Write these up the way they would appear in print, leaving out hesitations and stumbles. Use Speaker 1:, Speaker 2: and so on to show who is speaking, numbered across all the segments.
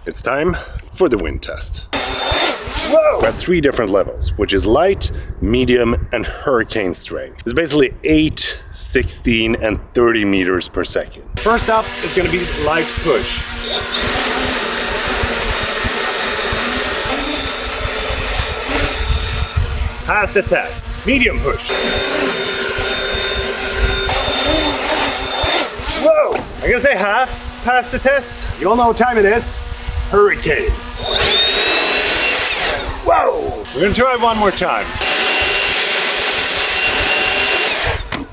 Speaker 1: It's time for the wind test. Whoa! We're at 3 different levels, which is light, medium, and hurricane strength. It's basically 8, 16, and 30 meters per second. First up is going to be light push. Pass the test. Medium push. Whoa! I'm gonna say half. Pass the test. You all know what time it is. Hurricane. Whoa! We're gonna try it one more time.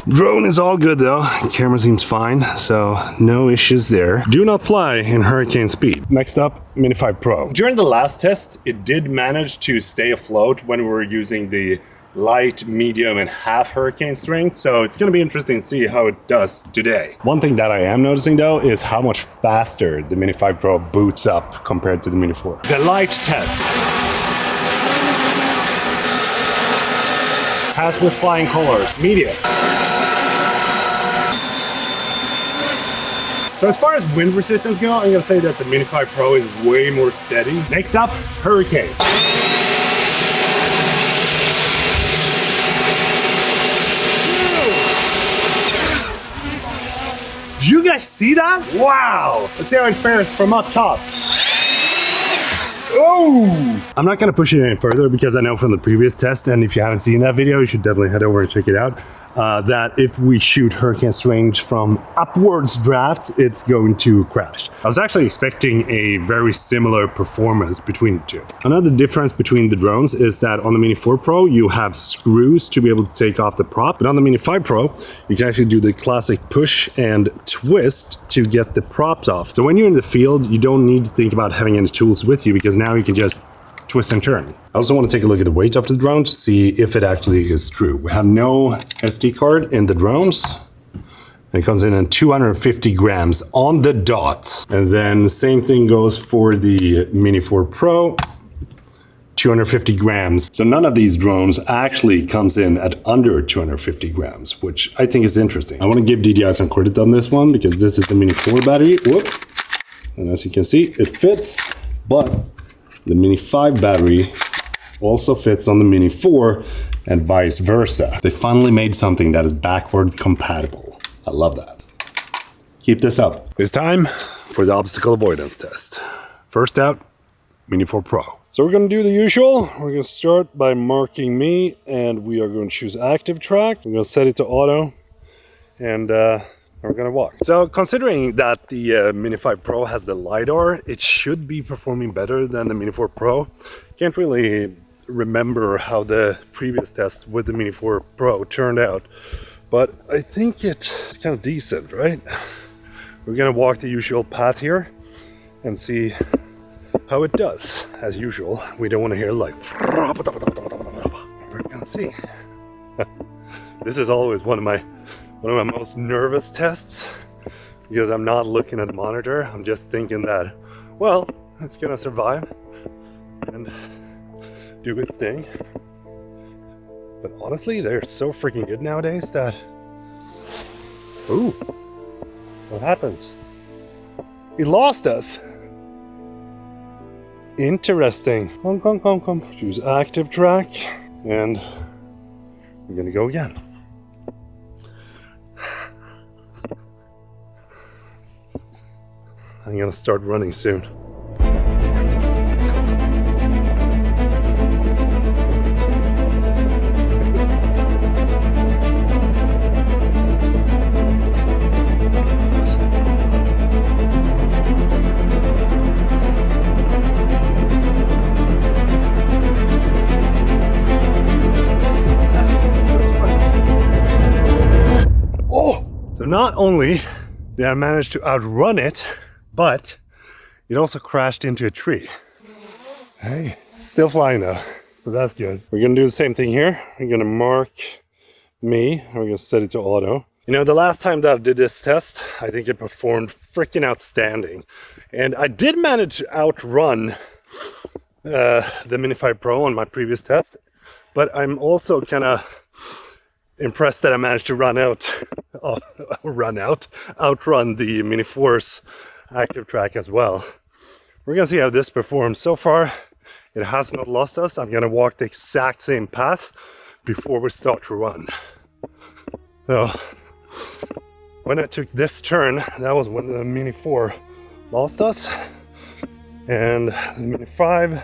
Speaker 1: Drone is all good though. Camera seems fine, so no issues there. Do not fly in hurricane speed. Next up, Mini 5 Pro. During the last test, it did manage to stay afloat when we were using the light, medium, and half hurricane strength, so it's gonna be interesting to see how it does today. One thing that I am noticing though is how much faster the Mini 5 Pro boots up compared to the Mini 4. The light test. Pass with flying colors. Medium. So as far as wind resistance go, I'm gonna say that the Mini 5 Pro is way more steady. Next up, hurricane. Did you guys see that? Wow! Let's see how it fares from up top. Oh! I'm not gonna push it any further because I know from the previous test, and if you haven't seen that video, you should definitely head over and check it out. That if we shoot hurricane strength from upwards draft, it's going to crash. I was actually expecting a very similar performance between the two. Another difference between the drones is that on the Mini 4 Pro, you have screws to be able to take off the prop, but on the Mini 5 Pro, you can actually do the classic push and twist to get the props off. So when you're in the field, you don't need to think about having any tools with you because now you can just twist and turn. I also want to take a look at the weight of the drone to see if it actually is true. We have no SD card in the drones. It comes in at 250 grams on the dot. And then the same thing goes for the Mini 4 Pro, 250 grams. So none of these drones actually comes in at under 250 grams, which I think is interesting. I want to give DJI some credit on this one because this is the Mini 4 battery. Whoop. And as you can see, it fits, but the Mini 5 battery also fits on the Mini 4 and vice versa. They finally made something that is backward compatible. I love that. Keep this up. It's time for the obstacle avoidance test. First out, Mini 4 Pro. So we're gonna do the usual. We're gonna start by marking me and we are going to choose active track. I'm gonna set it to auto and we're gonna walk. So considering that the Mini 5 Pro has the LiDAR, it should be performing better than the Mini 4 Pro. Can't really remember how the previous test with the Mini 4 Pro turned out, but I think it's kind of decent, right? We're gonna walk the usual path here and see how it does. As usual, we don't want to hear like we're gonna see. This is always one of my most nervous tests because I'm not looking at the monitor. I'm just thinking that, well, it's gonna survive and do its thing. But honestly, they're so freaking good nowadays that... Ooh, what happens? He lost us. Interesting. Come. Choose active track and we're gonna go again. I'm gonna start running soon. So not only did I manage to outrun it, but it also crashed into a tree. Hey, still flying though, so that's good. We're gonna do the same thing here. We're gonna mark me, and we're gonna set it to auto. You know, the last time that I did this test, I think it performed freaking outstanding. And I did manage to outrun the Mini 5 Pro on my previous test, but I'm also kind of impressed that I managed to outrun the Mini 4's active track as well. We're gonna see how this performs. So far, it has not lost us. I'm gonna walk the exact same path before we start to run. So, when I took this turn, that was when the Mini 4 lost us. And the Mini 5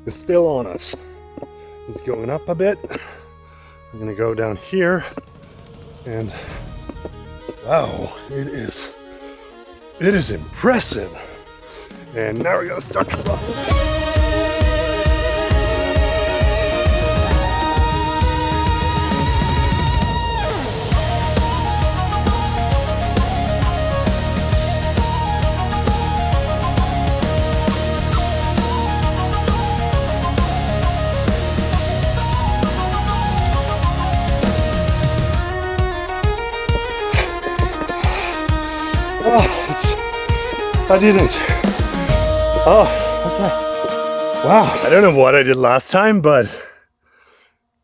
Speaker 1: is still on us. It's going up a bit. I'm gonna go down here and wow, it is impressive. And now we're gonna start to run. I didn't. Oh, okay. Wow. I don't know what I did last time, but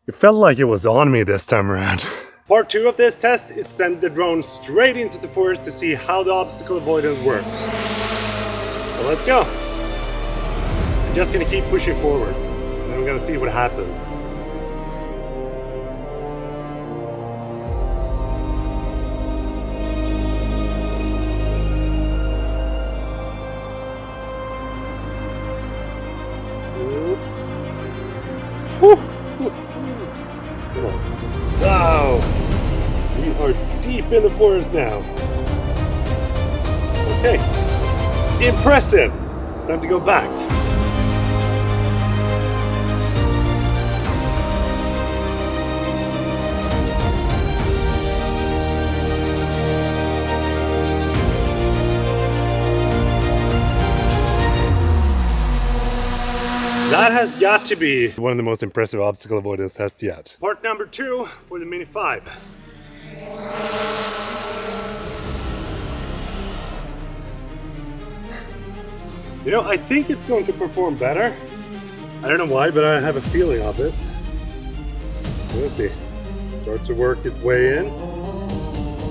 Speaker 1: it felt like it was on me this time around. Part 2 of this test is send the drone straight into the forest to see how the obstacle avoidance works. So let's go. I'm just gonna keep pushing forward, and then we're gonna see what happens. Wow! We are deep in the forest now. Okay. Impressive! Time to go back. That has got to be one of the most impressive obstacle avoidance tests yet. Part number 2 for the Mini 5. You know, I think it's going to perform better. I don't know why, but I have a feeling of it. Let's see. Start to work its way in.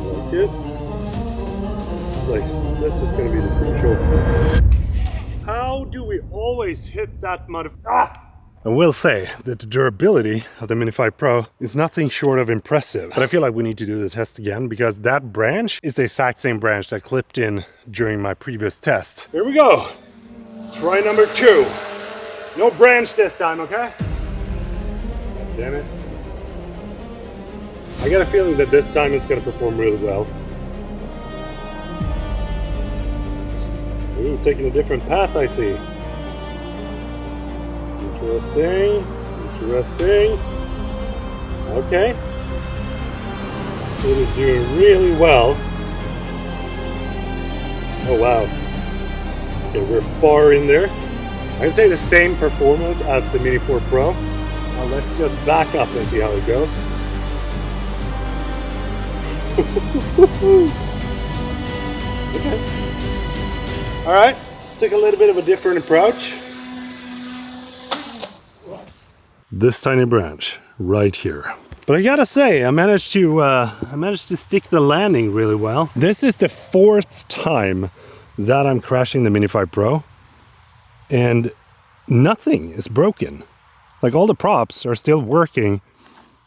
Speaker 1: Work it. It's like, this is going to be the crucial. How do we always hit that I will say that the durability of the Mini 5 Pro is nothing short of impressive. But I feel like we need to do the test again because that branch is the exact same branch that clipped in during my previous test. Here we go. Try number 2. No branch this time, okay? God damn it. I got a feeling that this time it's going to perform really well. Ooh, taking a different path, I see. Interesting. Interesting. Okay. It is doing really well. Oh, wow. Okay, we're far in there. I can say the same performance as the Mini 4 Pro. Now let's just back up and see how it goes. Okay. All right, took a little bit of a different approach. This tiny branch right here. But I gotta say, I managed to stick the landing really well. This is the 4th time that I'm crashing the Mini 5 Pro, and nothing is broken. Like all the props are still working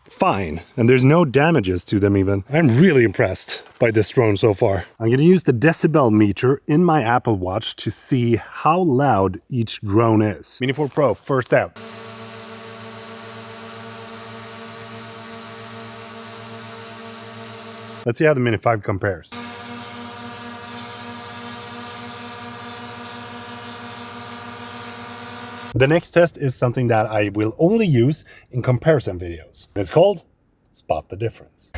Speaker 1: fine, and there's no damages to them even. I'm really impressed by this drone so far. I'm gonna use the decibel meter in my Apple Watch to see how loud each drone is. Mini 4 Pro, first out. Let's see how the Mini 5 compares. The next test is something that I will only use in comparison videos. It's called Spot the Difference.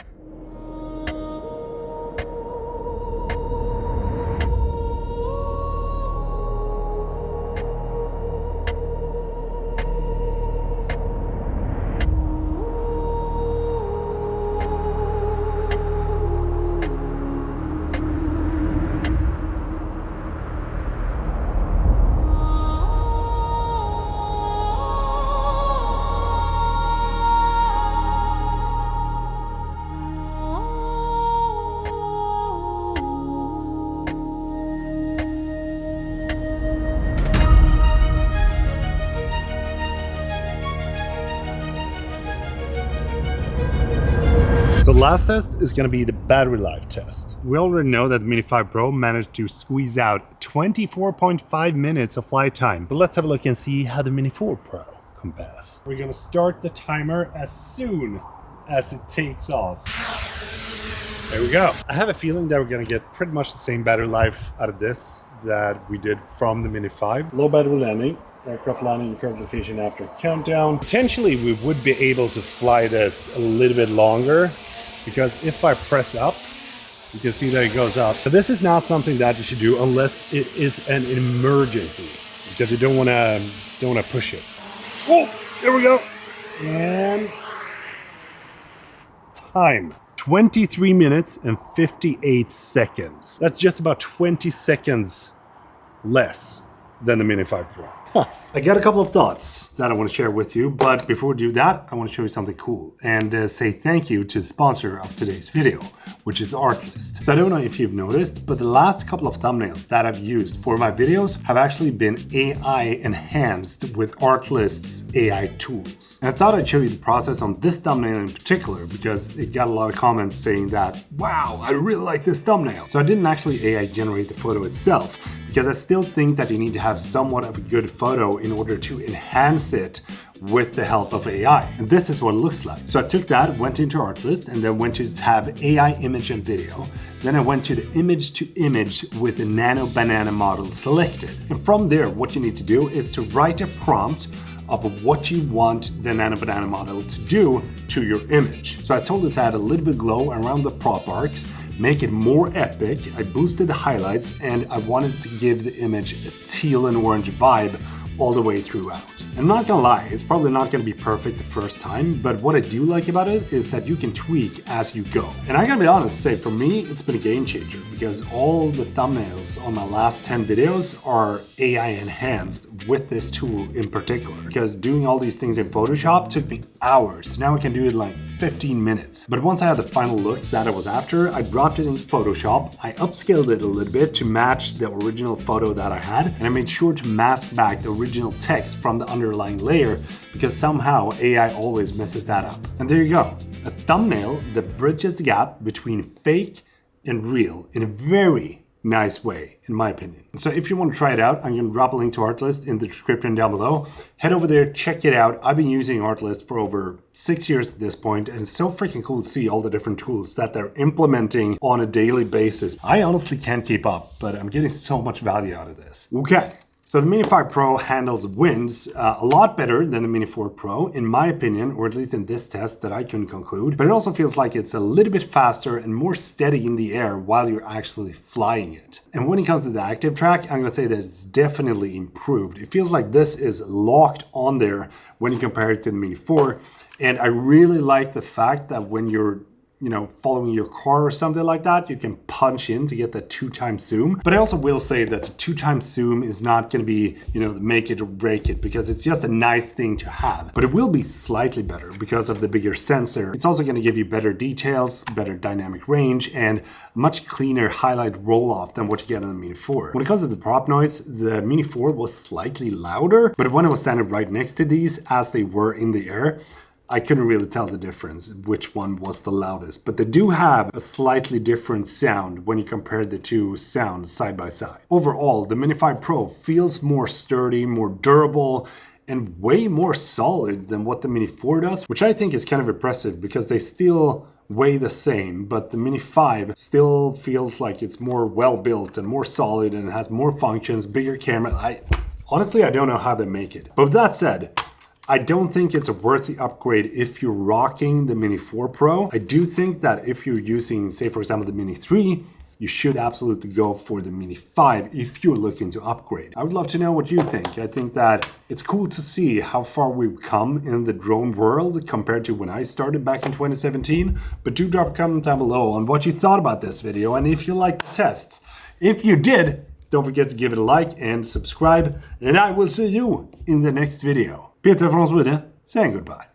Speaker 1: the last test is going to be the battery life test. We already know that the Mini 5 Pro managed to squeeze out 24.5 minutes of flight time. But let's have a look and see how the Mini 4 Pro compares. We're going to start the timer as soon as it takes off. There we go. I have a feeling that we're going to get pretty much the same battery life out of this that we did from the Mini 5. Low battery landing. Aircraft landing in current location after countdown. Potentially we would be able to fly this a little bit longer, because if I press up, you can see that it goes up. But this is not something that you should do unless it is an emergency, because you don't want to push it. Oh, there we go. And time. 23 minutes and 58 seconds. That's just about 20 seconds less than the Mini 5 Pro. I got a couple of thoughts that I want to share with you, but before we do that, I want to show you something cool and say thank you to the sponsor of today's video, which is Artlist. So I don't know if you've noticed, but the last couple of thumbnails that I've used for my videos have actually been AI enhanced with Artlist's AI tools. And I thought I'd show you the process on this thumbnail in particular, because it got a lot of comments saying that, wow, I really like this thumbnail. So I didn't actually AI generate the photo itself, because I still think that you need to have somewhat of a good photo in order to enhance it with the help of AI. And this is what it looks like. So I took that, went into Artlist, and then went to the tab AI image and video. Then I went to the image to image with the nano banana model selected. And from there, what you need to do is to write a prompt of what you want the nano banana model to do to your image. So I told it to add a little bit glow around the prop arcs, make it more epic. I boosted the highlights, and I wanted to give the image a teal and orange vibe all the way throughout. And I'm not gonna lie, it's probably not gonna be perfect the first time, but what I do like about it is that you can tweak as you go. And I gotta be honest and say, for me, it's been a game changer, because all the thumbnails on my last 10 videos are AI enhanced with this tool in particular. Because doing all these things in Photoshop took me hours. Now I can do it in like 15 minutes. But once I had the final look that I was after, I dropped it into Photoshop, I upscaled it a little bit to match the original photo that I had, and I made sure to mask back the original text from the underlying layer, because somehow AI always messes that up. And there you go, a thumbnail that bridges the gap between fake and real in a very nice way, in my opinion. So if you want to try it out, I'm going to drop a link to Artlist in the description down below. Head over there, check it out. I've been using Artlist for over 6 years at this point, and it's so freaking cool to see all the different tools that they're implementing on a daily basis. I honestly can't keep up, but I'm getting so much value out of this. Okay. So the Mini 5 Pro handles winds a lot better than the Mini 4 Pro, in my opinion, or at least in this test that I couldn't conclude. But it also feels like it's a little bit faster and more steady in the air while you're actually flying it. And when it comes to the active track, I'm going to say that it's definitely improved. It feels like this is locked on there when you compare it to the Mini 4. And I really like the fact that when you're following your car or something like that, you can punch in to get that 2x zoom. But I also will say that the 2x zoom is not going to be, make it or break it, because it's just a nice thing to have. But it will be slightly better because of the bigger sensor. It's also going to give you better details, better dynamic range, and a much cleaner highlight roll-off than what you get on the Mini 4. When it comes to the prop noise, the Mini 4 was slightly louder, but when I was standing right next to these as they were in the air, I couldn't really tell the difference, which one was the loudest, but they do have a slightly different sound when you compare the two sounds side by side. Overall, the Mini 5 Pro feels more sturdy, more durable, and way more solid than what the Mini 4 does, which I think is kind of impressive, because they still weigh the same, but the Mini 5 still feels like it's more well-built and more solid, and it has more functions, bigger camera. Honestly, I don't know how they make it. But with that said, I don't think it's a worthy upgrade if you're rocking the Mini 4 Pro. I do think that if you're using, say for example, the Mini 3, you should absolutely go for the Mini 5 if you're looking to upgrade. I would love to know what you think. I think that it's cool to see how far we've come in the drone world compared to when I started back in 2017. But do drop a comment down below on what you thought about this video and if you liked the tests. If you did, don't forget to give it a like and subscribe, and I will see you in the next video. Peter från Sweden saying goodbye.